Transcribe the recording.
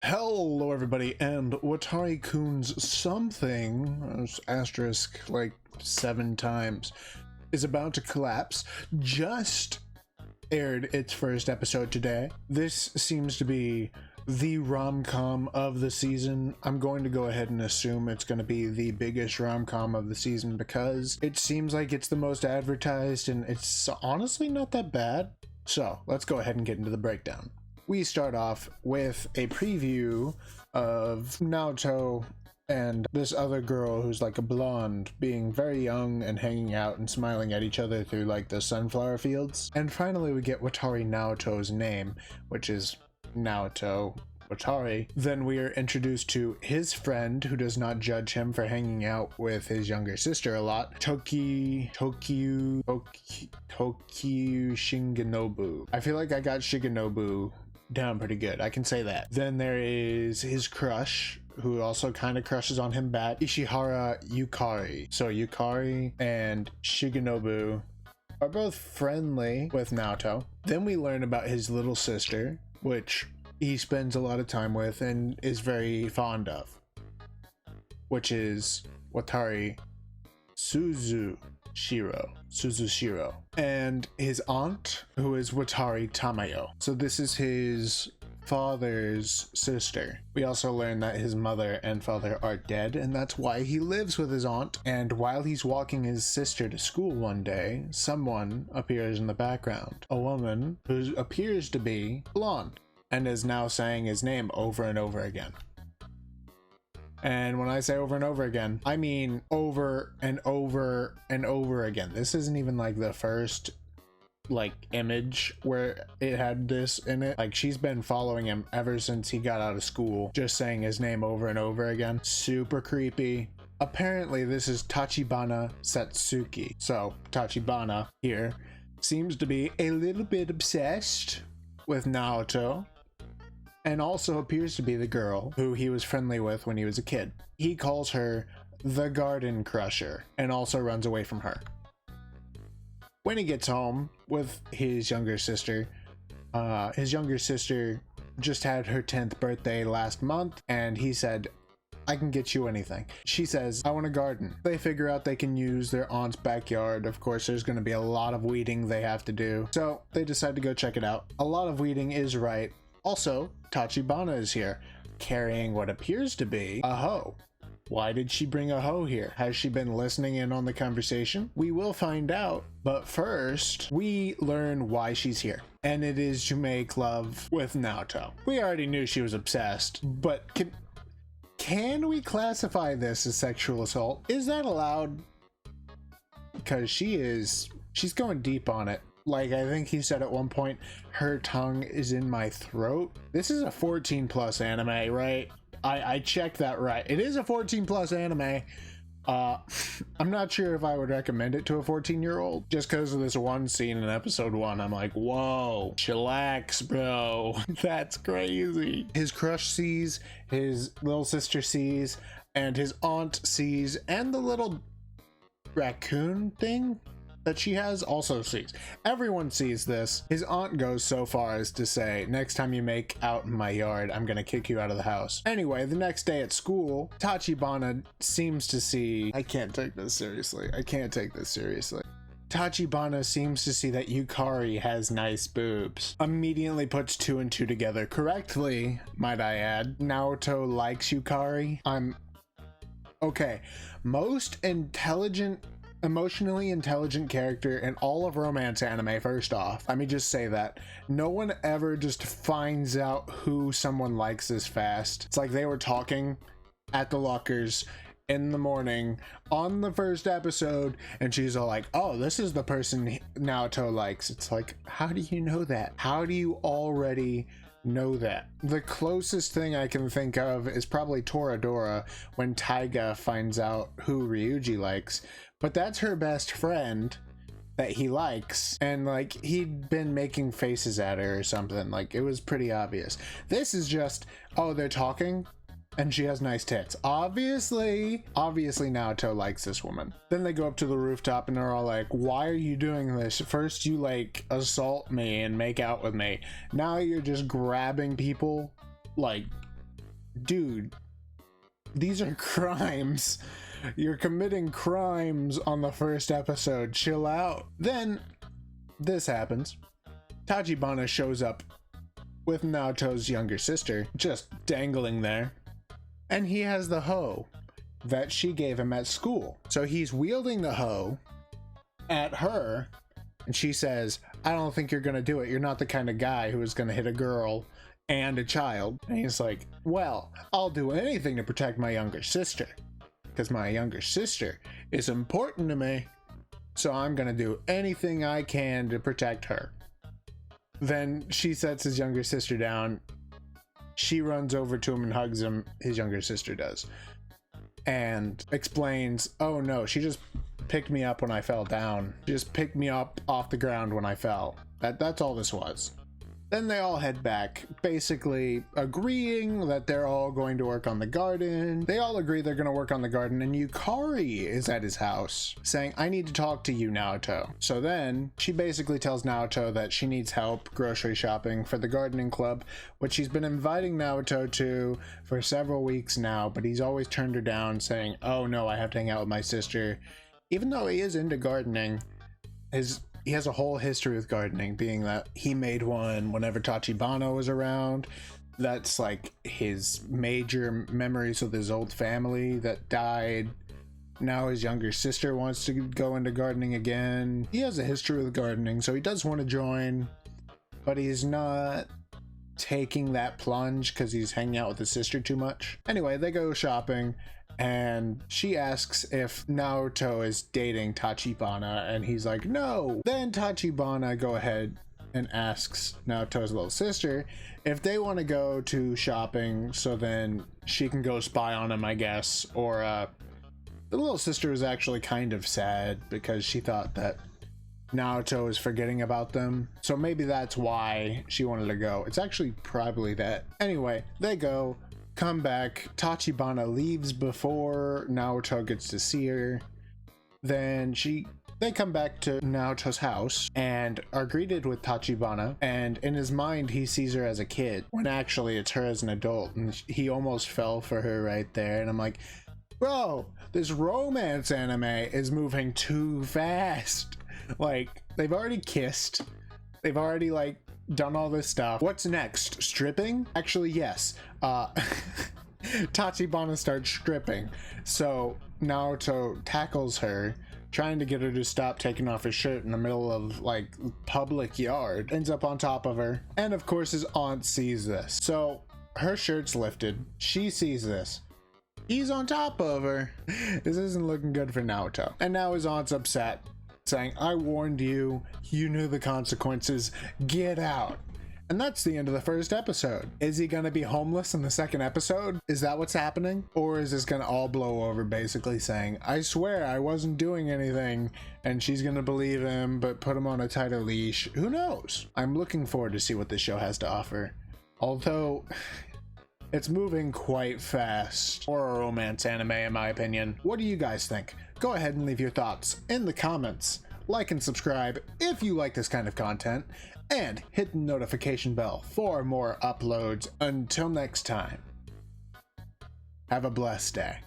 Hello everybody, and Watari-Kuns something, asterisk like 7 times, is about to collapse, just aired its first episode today. This seems to be the rom-com of the season. I'm going to go ahead and assume it's going to be the biggest rom-com of the season because it seems like it's the most advertised and it's honestly not that bad. So let's go ahead and get into the breakdown. We start off with a preview of Naoto and this other girl who's like a blonde being very young and hanging out and smiling at each other through like the sunflower fields. And finally we get Watari Naoto's name, which is Naoto Watari. Then we are introduced to his friend who does not judge him for hanging out with his younger sister a lot, Tokyu Shigenobu. I feel like I got Shigenobu down pretty good, I can say that. Then there is his crush, who also kind of crushes on him back, Ishihara Yukari. So Yukari and Shigenobu are both friendly with Naoto. Then we learn about his little sister, which he spends a lot of time with and is very fond of, which is Watari Suzushiro, and his aunt, who is Watari Tamayo. So this is his father's sister. We also learn that his mother and father are dead, and that's why he lives with his aunt. And while he's walking his sister to school one day, someone appears in the background, a woman who appears to be blonde and is now saying his name over and over again. And when I say over and over again, I mean over and over and over again. This isn't even like the first like image where it had this in it. Like, she's been following him ever since he got out of school, just saying his name over and over again. Super creepy. Apparently this is Tachibana Satsuki. So Tachibana here seems to be a little bit obsessed with Naoto, and also appears to be the girl who he was friendly with when he was a kid. He calls her the Garden Crusher and also runs away from her. When he gets home with his younger sister just had her 10th birthday last month, and he said, "I can get you anything." She says, "I want a garden." They figure out they can use their aunt's backyard. Of course, there's going to be a lot of weeding they have to do, so they decide to go check it out. A lot of weeding is right. Also, Tachibana is here, carrying what appears to be a hoe. Why did she bring a hoe here? Has she been listening in on the conversation? We will find out, but first, we learn why she's here. And it is to make love with Naoto. We already knew she was obsessed, but can we classify this as sexual assault? Is that allowed? Because she's going deep on it. Like, I think he said at one point, her tongue is in my throat. This is a 14 plus anime, right? I checked that right. It is a 14 plus anime. I'm not sure if I would recommend it to a 14-year-old just because of this one scene in episode 1. I'm like, whoa, chillax, bro. That's crazy. His crush sees, his little sister sees, and his aunt sees, and the little raccoon thing that she has also sees. Everyone sees this. His aunt goes so far as to say, "Next time you make out in my yard, I'm gonna kick you out of the house." Anyway, the next day at school, Tachibana seems to see... I can't take this seriously. Tachibana seems to see that Yukari has nice boobs. Immediately puts 2 and 2 together. Correctly, might I add. Naoto likes Yukari. Okay. Most emotionally intelligent character in all of romance anime. First off, let me just say that no one ever just finds out who someone likes this fast. It's like they were talking at the lockers in the morning on the first episode, and she's all like, "Oh, this is the person Naoto likes." It's like, how do you know that? How do you already know that? The closest thing I can think of is probably Toradora when Taiga finds out who Ryuji likes, but that's her best friend that he likes, and like he'd been making faces at her or something. Like, it was pretty obvious. This is just, oh, they're talking and she has nice tits. Obviously Naoto likes this woman. Then they go up to the rooftop and they're all like, "Why are you doing this? First you like assault me and make out with me. Now you're just grabbing people like dude, these are crimes. You're committing crimes on the first episode. Chill out. Then this happens. Tachibana shows up with Naoto's younger sister just dangling there. And he has the hoe that she gave him at school. So he's wielding the hoe at her, and she says, I don't think you're gonna do it. You're not the kind of guy who is gonna hit a girl and a child. And he's like, well, I'll do anything to protect my younger sister, because my younger sister is important to me, so I'm gonna do anything I can to protect her. Then she sets his younger sister down. She runs over to him and hugs him, his younger sister does, and explains, oh no, she just picked me up when I fell down. She just picked me up off the ground when I fell. That's all this was. Then they all head back, basically agreeing that they're all going to work on the garden. They all agree they're going to work on the garden, and Yukari is at his house saying, I need to talk to you, Naoto. So then she basically tells Naoto that she needs help grocery shopping for the gardening club, which she's been inviting Naoto to for several weeks now, but he's always turned her down, saying, oh no, I have to hang out with my sister. Even though he is into gardening, he has a whole history with gardening, being that he made one whenever Tachibana was around. That's like his major memories with his old family that died. Now his younger sister wants to go into gardening again. He has a history with gardening, so he does want to join, but he's not taking that plunge because he's hanging out with his sister too much. Anyway, they go shopping, and she asks if Naoto is dating Tachibana, and he's like, no. Then Tachibana go ahead and asks Naoto's little sister if they want to go to shopping, so then she can go spy on him, I guess. Or the little sister is actually kind of sad because she thought that Naoto is forgetting about them, so maybe that's why she wanted to go. It's actually probably that. Anyway, they go, come back. Tachibana leaves before Naoto gets to see her. Then they come back to Naoto's house and are greeted with Tachibana, and in his mind he sees her as a kid when actually it's her as an adult, and he almost fell for her right there. And I'm like, bro, this romance anime is moving too fast. Like, they've already kissed, they've already like done all this stuff. What's next? Stripping? Actually, yes. Tachibana starts stripping, so Naoto tackles her, trying to get her to stop taking off her shirt in the middle of like public yard. Ends up on top of her, and of course his aunt sees this, so her shirt's lifted. She sees this, he's on top of her. This isn't looking good for Naoto, and now his aunt's upset, saying, I warned you, you knew the consequences, get out. And that's the end of the first episode. Is he gonna be homeless in the second episode? Is that what's happening? Or is this gonna all blow over, basically saying, I swear I wasn't doing anything, and she's gonna believe him but put him on a tighter leash? Who knows? I'm looking forward to see what this show has to offer, although it's moving quite fast for a romance anime, in my opinion. What do you guys think? Go ahead and leave your thoughts in the comments. Like and subscribe if you like this kind of content, and hit the notification bell for more uploads. Until next time, have a blessed day.